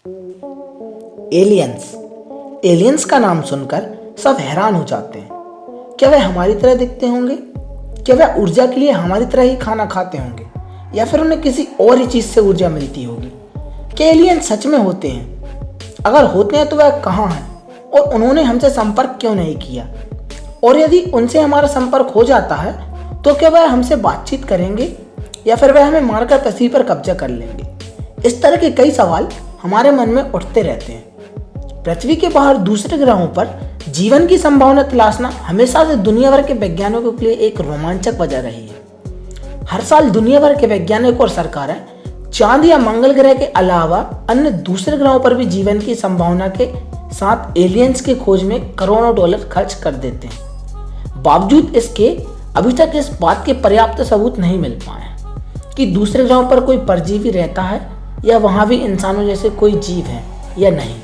Aliens. Aliens का नाम सुनकर सब हैरान हो जाते हैं। क्या वे हमारी तरह दिखते होंगे? क्या वे ऊर्जा के लिए हमारी तरह ही खाना खाते होंगे, या फिर उन्हें किसी और ही चीज से ऊर्जा मिलती होगी? क्या एलियंस सच में होते हैं? अगर होते हैं तो वह कहाँ हैं और उन्होंने हमसे संपर्क क्यों नहीं किया? और यदि उनसे हमारा संपर्क हो जाता है तो क्या वह हमसे बातचीत करेंगे, या फिर वह हमें मारकर पृथ्वी पर कब्जा कर लेंगे? इस तरह के कई सवाल हमारे मन में उठते रहते हैं। पृथ्वी के बाहर दूसरे ग्रहों पर जीवन की संभावना तलाशना हमेशा से दुनिया भर के वैज्ञानिकों के लिए एक रोमांचक वजह रही है। हर साल दुनिया भर के वैज्ञानिक और सरकारें चांद या मंगल ग्रह के अलावा अन्य दूसरे ग्रहों पर भी जीवन की संभावना के साथ एलियंस की खोज में करोड़ों डॉलर खर्च कर देते हैं। बावजूद इसके अभी तक इस बात के पर्याप्त सबूत नहीं मिल पाए कि दूसरे ग्रहों पर कोई परजीवी रहता है या वहां भी इंसानों जैसे कोई जीव है या नहीं।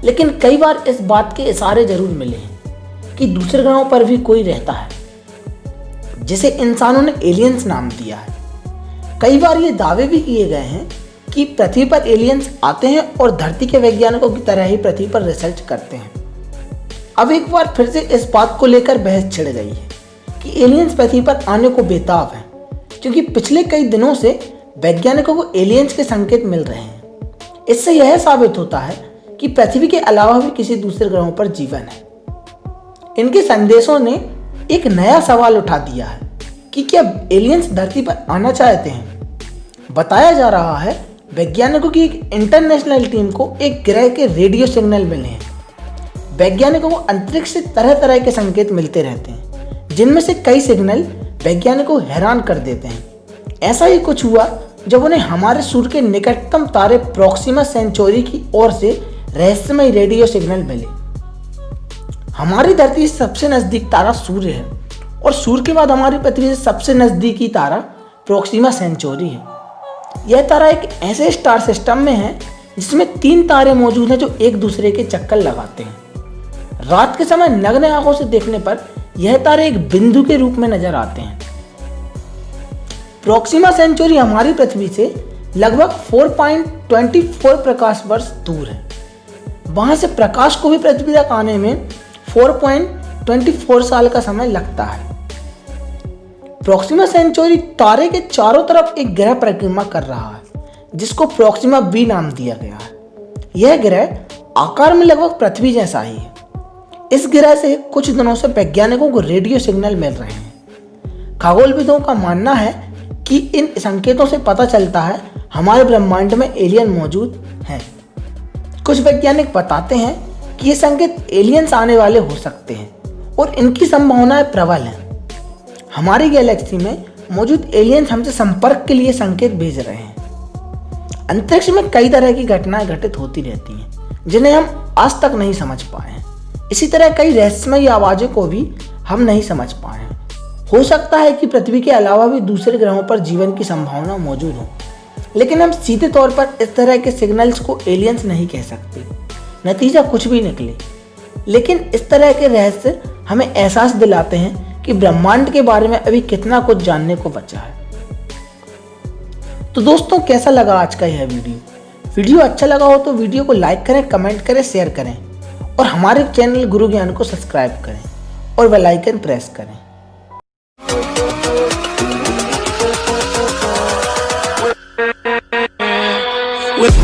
लेकिन कई बार इस बात के इशारे जरूर मिले हैं कि दूसरे ग्रहों पर भी कोई रहता है, जिसे इंसानों ने एलियंस नाम दिया है। कई बार ये दावे भी किए गए हैं कि पृथ्वी पर एलियंस आते हैं और धरती के वैज्ञानिकों की तरह ही पृथ्वी पर रिसर्च करते हैं। अब एक बार फिर से इस बात को लेकर बहस छिड़ गई है कि एलियंस पृथ्वी पर आने को बेताब हैं, क्योंकि पिछले कई दिनों से वैज्ञानिकों को एलियंस के संकेत मिल रहे हैं। इससे यह साबित होता है कि पृथ्वी के अलावा भी किसी दूसरे ग्रहों पर जीवन है। इनके संदेशों ने एक नया सवाल उठा दिया है कि क्या एलियंस धरती पर आना चाहते हैं। बताया जा रहा है वैज्ञानिकों की एक इंटरनेशनल टीम को एक ग्रह के रेडियो सिग्नल मिले हैं। वैज्ञानिकों को अंतरिक्ष से तरह तरह के संकेत मिलते रहते हैं, जिनमें से कई सिग्नल वैज्ञानिकों को हैरान कर देते हैं। ऐसा ही कुछ हुआ जब उन्हें हमारे सूर्य के निकटतम तारे प्रोक्सिमा सेंचुरी की ओर से रहस्यमय रेडियो सिग्नल मिले। हमारी धरती से सबसे नजदीक तारा सूर्य है और सूर्य के बाद हमारी पृथ्वी से सबसे नजदीकी तारा प्रोक्सिमा सेंचुरी है। यह तारा एक ऐसे स्टार सिस्टम में है जिसमें 3 तारे मौजूद हैं जो एक दूसरे के चक्कर लगाते हैं। रात के समय नग्न आंखों से देखने पर यह तारे एक बिंदु के रूप में नजर आते हैं। प्रोक्सिमा सेंचुरी हमारी पृथ्वी से लगभग 4.24 प्रकाश वर्ष दूर है। वहां से प्रकाश को भी पृथ्वी तक आने में 4.24 साल का समय लगता है। प्रोक्सिमा सेंचुरी तारे के चारों तरफ एक ग्रह परिक्रमा कर रहा है, जिसको प्रोक्सिमा बी नाम दिया गया है। यह ग्रह आकार में लगभग पृथ्वी जैसा ही है। इस ग्रह से कुछ दिनों से वैज्ञानिकों को रेडियो सिग्नल मिल रहे हैं। खगोलविदों का मानना है कि इन संकेतों से पता चलता है हमारे ब्रह्मांड में एलियन मौजूद हैं। कुछ वैज्ञानिक बताते हैं कि ये संकेत एलियंस आने वाले हो सकते हैं और इनकी संभावनाएं प्रबल हैं। हमारी गैलेक्सी में मौजूद एलियंस हमसे संपर्क के लिए संकेत भेज रहे हैं। अंतरिक्ष में कई तरह की घटनाएं घटित होती रहती हैं, जिन्हें हम आज तक नहीं समझ पाए हैं। इसी तरह कई रहस्यमय आवाज़ों को भी हम नहीं समझ पाए हैं। हो सकता है कि पृथ्वी के अलावा भी दूसरे ग्रहों पर जीवन की संभावना मौजूद हो, लेकिन हम सीधे तौर पर इस तरह के सिग्नल्स को एलियंस नहीं कह सकते। नतीजा कुछ भी निकले, लेकिन इस तरह के रहस्य हमें एहसास दिलाते हैं कि ब्रह्मांड के बारे में अभी कितना कुछ जानने को बचा है। तो दोस्तों, कैसा लगा आज का यह वीडियो अच्छा लगा हो तो वीडियो को लाइक करें, कमेंट करें, शेयर करें और हमारे चैनल गुरु ज्ञान को सब्सक्राइब करें और बेल आइकन प्रेस करें। With